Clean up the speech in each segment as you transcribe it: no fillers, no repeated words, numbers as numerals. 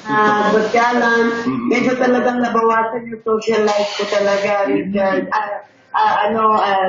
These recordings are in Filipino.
Bagyalan, medyo talagang nabawasan yung social life ko talaga, Richard.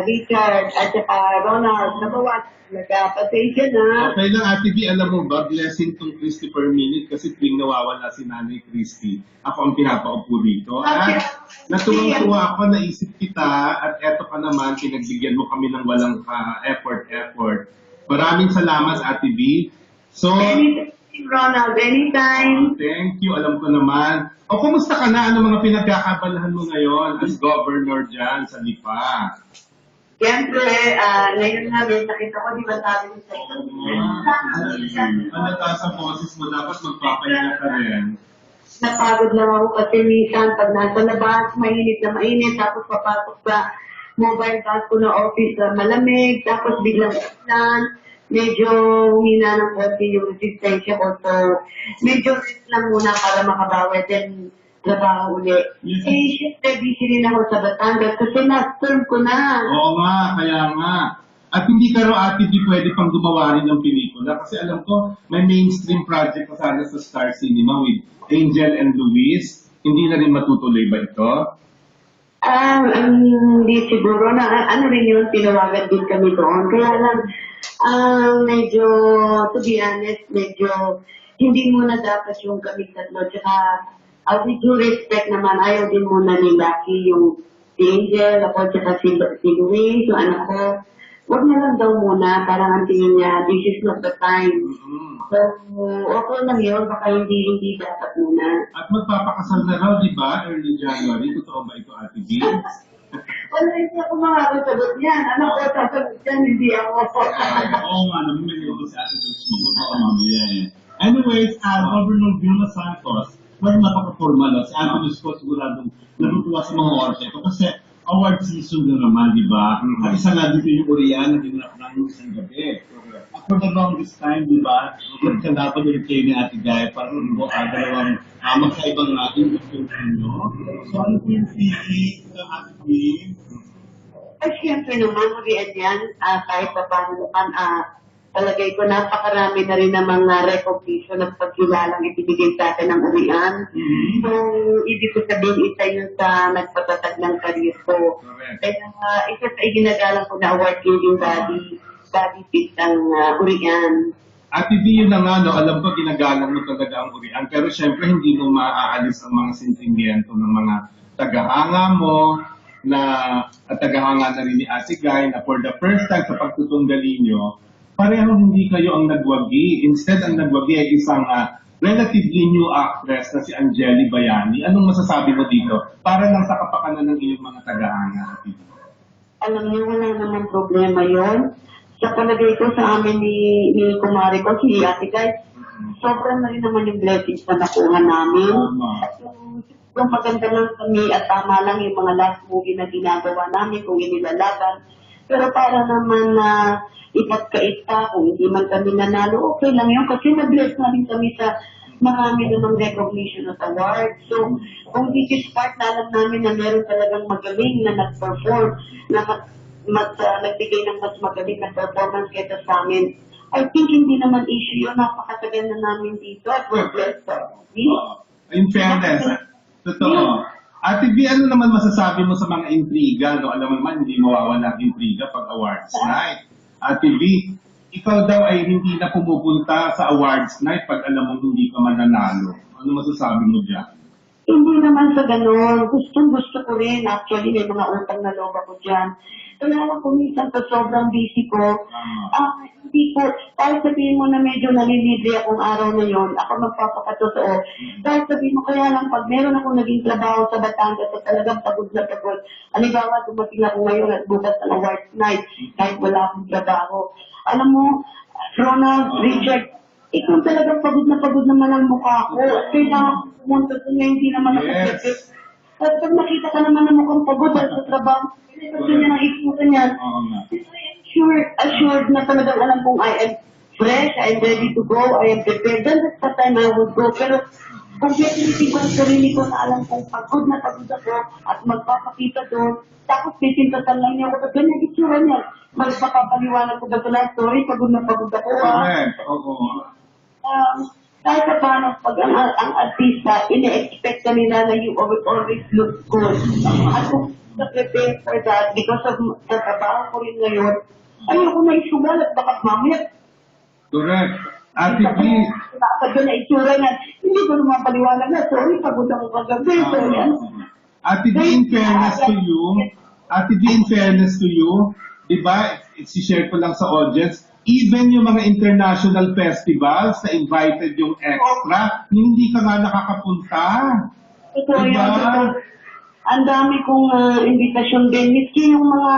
Richard at saka Ronald, nabawasan talaga. Pasensya na. Okay lang, Ate B, alam mo ba, blessing tong Christopher Minute kasi tuwing nawawala si Nanay Christy, ako ang pinapaupo rito. At natuwang-tuwa ako, naisip kita, at eto ka naman, pinagbigyan mo kami ng walang effort. Maraming salamat, Ate B. So, Anytime, Ronald, anytime. thank you, alam ko naman. O, kumusta ka na? Ano mga pinagkakabalahan mo ngayon as governor dyan sa Lipa? Siyempre, ngayon nga, may nakita ko, di ba sabi ko sa Ang nataas ang boses mo, dapat magpapahinga ka rin. Napagod lang ako kasi minsan pag nasa labas, mainit na mainit, tapos papasok sa mobile bus ko na office na malamig, tapos biglang ulan, medyo humina ng konti yung resistensya ko. So, medyo rest lang muna para makabawi din trabaho ulit. Yes. Siyempre, busy rin ako sa Batangas kasi last term ko na. Oo nga, kaya nga. At hindi ka raw, Ate B, pwede pang gumawa rin ng pelikula kasi alam ko, may mainstream project ka sana sa Star Cinema with Angel and Luis. Hindi na rin matutuloy ba ito? Hindi siguro na, ano rin yun, tinawagan din kami doon. Kaya lang, medyo, to be honest, medyo, hindi muna dapat yung kami tatlo. Tsaka, with due respect naman, ayaw din muna ni Lucky, yung si Angel, ako, tsaka si Luis, yung anak ko. Huwag na lang daw muna, parang ang tingin niya, this is not the time. So, okay lang yun, baka hindi dapat muna. At magpapakasal na raw, di ba? Early January. Totoo ba ito, Ate B? Wala, hindi ako makakasagot yan. Ano ko sasagot yan, hindi ako. Oo nga, naman may niloko si Ate George Maguto. Anyways, Governor Vilma Santos, well, napaka-formal. Si Ate George ko siguradong natutuwa sa mga oras ito kasi award season na naman, di ba? At isa nga dito yung Urian na hinap ng isang gabi. For the longest time, di ba? Nagkadapan ulit kayo ni Ate Gaya para dalawang magkaibang natin yung inyo. So, ano po yung feeling sa Ate Queen? Ay, siyempre naman, Urian yan, kahit pa paano naman, palagay ko napakarami na rin ng mga recognition at pagkilalang ibibigay sa atin ng Urian. So, ibig ko sabihin, isa yun sa nagpatatag ng career ko. Kaya, isa sa iginagalang ko na award-giving body fit ng Urian. Ate B, yun na nga, no? Alam ko ginagalang mo talaga ang Urian, pero syempre hindi mo maaalis ang mga sentimiento ng mga tagahanga mo, at tagahanga na rin ni Ate Guy, na for the first time sa pagtutunggali nyo, pareho hindi kayo ang nagwagi. Instead, ang nagwagi ay isang relatively new actress na si Angeli Bayani. Anong masasabi mo dito? Para lang sa kapakanan ng iyong mga tagahanga, Ate B. Alam niyo, wala naman problema yon. Sa palagay ko sa amin ni Kumari ko, si Ate Guy, sobrang na rin naman yung blessings na nakuha namin. So, maganda lang kami at tama lang yung mga last movie na ginagawa namin kung inilalaban. Pero para naman na ikat ka kung hindi man kami nanalo, okay lang yun kasi na-bless na rin kami sa marami namang recognition at award. So, kung this is part na alam namin na meron talagang magaling na nag-perform, na nagbigay ng mas magaling na performance kaysa sa amin, I think hindi naman issue yun. Napakatagal na namin dito at we're blessed. In fairness, totoo. Ate B, ano naman masasabi mo sa mga intriga? No? Alam mo naman, hindi mawawala ang intriga pag awards night. Ate B, ikaw daw ay hindi na pumupunta sa awards night pag alam mo hindi ka mananalo. Ano masasabi mo dyan? Hindi naman sa ganun. Gusto ko rin. Actually, may mga utang na loob ako dyan. Kaya lang kung minsan sa sobrang busy ko, hindi ko, kahit sabihin mo na medyo nalilibre akong araw na yon, ako magpapakatotoo. Kahit sabihin mo, kaya lang pag meron akong naging trabaho sa Batangas at talagang pagod na pagod, halimbawa dumating ako ngayon at bukas ng awards night, kahit wala akong trabaho. Alam mo, Ronald, Richard, ikaw talagang pagod naman ang mukha ko. At kailangan pumunta sa niya, hindi naman ako pwede. At pag nakita ka naman na mukhang pagod dahil sa trabaho, kasi niya nang ikutan yan. Assured na talagang alam kong I am fresh, I am ready to go, I am prepared. Then that's the time I would go. Pero kung definitive ko ang sarili ko na alam kong pagod na pagod ako at magpapakita doon, tapos pisintasan lang niya ako, ganyan itsura niya. Magpapaliwanag ko ba ito na story, pagod na pagod ako. Correct, oo. kahit pa paano, pag ang artista, ine-expect ka nila na you always look good. At kung na-prepare for that, because of sa trabaho ko rin ngayon, ayoko na isugal at baka mamaya, Correct. Ate B, kapag yun na itsura niya, hindi ko naman paliwanag na, sorry, pagod ako kagabi. So, yan. Ate B, in fairness to you, Ate B, in fairness to you, di ba, si-share ko lang sa audience, even yung mga international festivals na invited yung extra, hindi ka nga nakakapunta. Ito Diba? yun. Ang dami kong invitation din. Miski yung mga,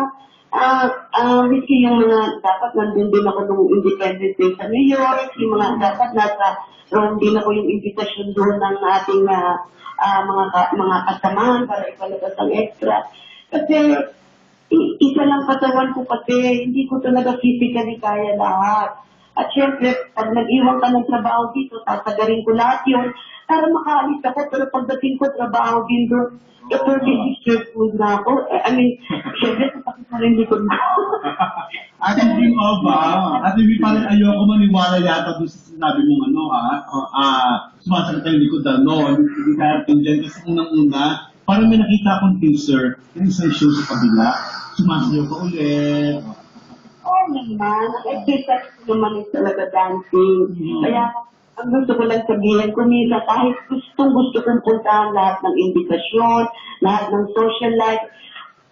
dapat nandun din ako nung Independence Day sa New York, yung mga dapat nasa room din ako yung invitation doon ng ating mga kasamahan para ipalabas ang extra. Kasi, isa lang katawan ko kasi, hindi ko talaga physically kaya lahat. At syempre, pag nag-iwan ka ng trabaho dito, sasagarin ko lahat yun para makaalis ako. Pero pagdating ko, trabaho din doon. Ito, stressful na ako. Syempre, kapag hindi ko na. Ate B, Ate B, parang ayoko maniwala yata doon sa sinabi mong sumasagot tayo likod hindi kaya dyan. Kasi unang-una, parang may nakita akong teaser, yung isang show sa kabila, sumasayaw ka ulit. Oo naman. Exercise ko naman is talaga dancing. Kaya, ang gusto ko lang sabihin, kumisa kahit gusto kong puntahan lahat ng invitasyon, lahat ng social life,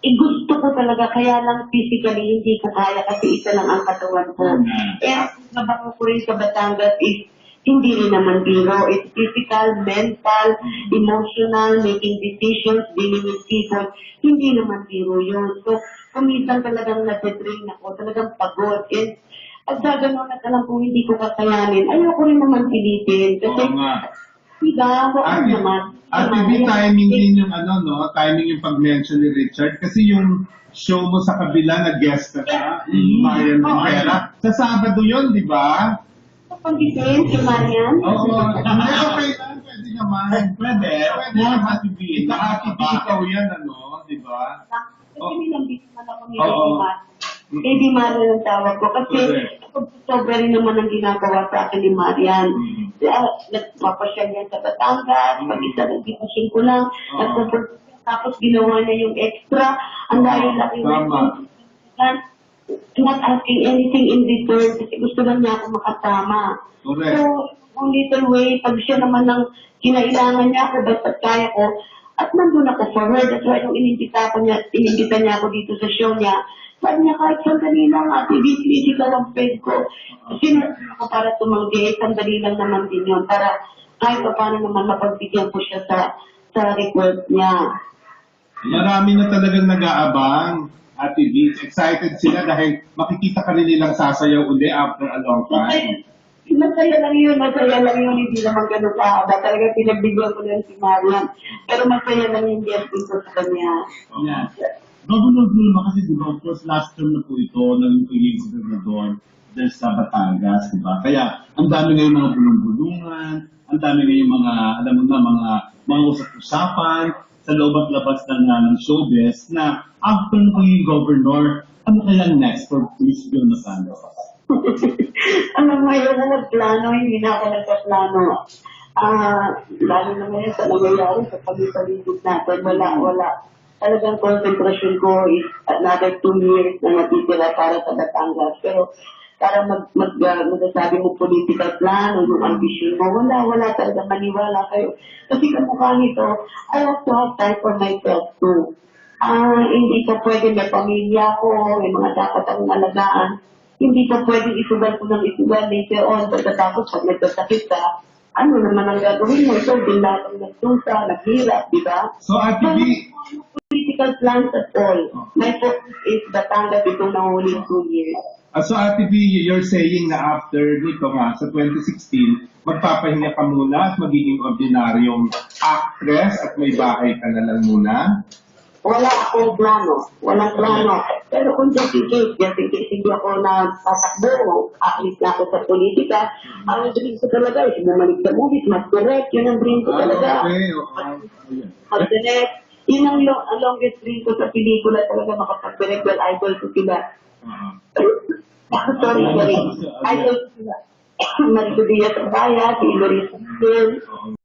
gusto ko talaga, kaya lang physically hindi ko kaya kasi isa lang ang katawan ko. Kaya nabango ko rin sa Batangas is hindi rin naman biro. It's physical, mental, emotional, making decisions, dealing with people. Hindi naman biro yun. So, kumisan talagang nag-drain ako, talagang pagod. And pag gano'n at alam kong hindi ko kakayanin, ayoko rin naman pilitin. Kasi, diba, wala naman. Ate B, timing din yung timing yung pag-mention ni Richard. Kasi yung show mo sa kabila na guest ka, Marian Rivera. Sa Sabado yun, di ba? Pag-isip, si Marian? Oo. Hindi, okay lang. Pwede naman. Pwede. Pwede. Ate B. Ito, Ate B, ikaw yan, di ba? Kasi nilambit naman ako ni Baby Marian. Baby Marian ang tawag ko. Kasi sobra rin naman ang ginagawa sa akin ni Marian. Nagpapasyal yan sa Batangas. Pag-isa nag-dipasyon ko lang. Tapos ginawa niya yung extra. Ang dahil-laki not asking anything in return kasi gusto lang niya ako makasama. Correct. So, on little way, pag siya naman ng kinailangan niya ako, basta't kaya ko, at nandun ako for her. That's why nung inimbita niya ako dito sa show niya, sabi niya kahit sandali lang, Ate B, please, ikaw ang friend ko. Sinunod ako para tumanggi, sandali lang naman din yun, para kahit pa paano naman mapagbigyan ko siya sa request niya. Marami na talagang nag-aabang. Ate B, excited sila dahil makikita ka rin nilang sasayaw uli after a long time. Masaya lang yun, hindi naman ganun kahaba. Talaga pinagbigyan ko lang si Marian. Pero masaya lang yung guesting ko sa kanya. Yeah. Governor Vilma kasi di ba, of course, last term na po ito, naging pagiging gobernador dahil sa Batangas, di ba? Kaya, ang dami ngayong mga bulong-bulungan, ang dami ngayong mga, alam mo na, mga usap-usapan sa loob at labas ng showbiz na after na pagiging governor, ano kaya next for Miss Vilma Santos? Ano ngayon na nagplano, hindi na ako nagplano. Lalo na ngayon sa nangyayari sa pag-ipaligid natin, wala. Talagang concentration ko is another 2 years na natitira para sa Batangas. Pero para magsasabi mo political plan o yung ambition mo, wala talaga, maniwala kayo. Kasi kamukha nito, I have to have time for myself too. Hindi ko pwede, may pamilya ko, may mga dapat akong alagaan. Hindi ko pwede isugal ko ng isugal later on. Pagkatapos, pag nagkasakit ka, ano naman ang gagawin mo? Ito, din lahat ang nagsusa, naghirap, di ba? So, Ate B, political plans at all. My focus is Batangas itong nahuling 2 years. So Ate B, you're saying na after nito nga, sa 2016, magpapahinga ka muna at magiging ordinaryong actress at may bahay ka na lang muna? Wala akong plano. Walang plano. Pero kung just in case hindi ako nagtatakbo, alis na ako sa politika, ang dream ko talaga is bumalik sa movies, mas direct. Yun ang dream ko talaga. Mas direct. Yun ang longest dream ko sa pelikula talaga makapag-direct. Well, idol ko sila. Sorry. Idol ko sila. Marico Diaz Abaya, si Loris Abel,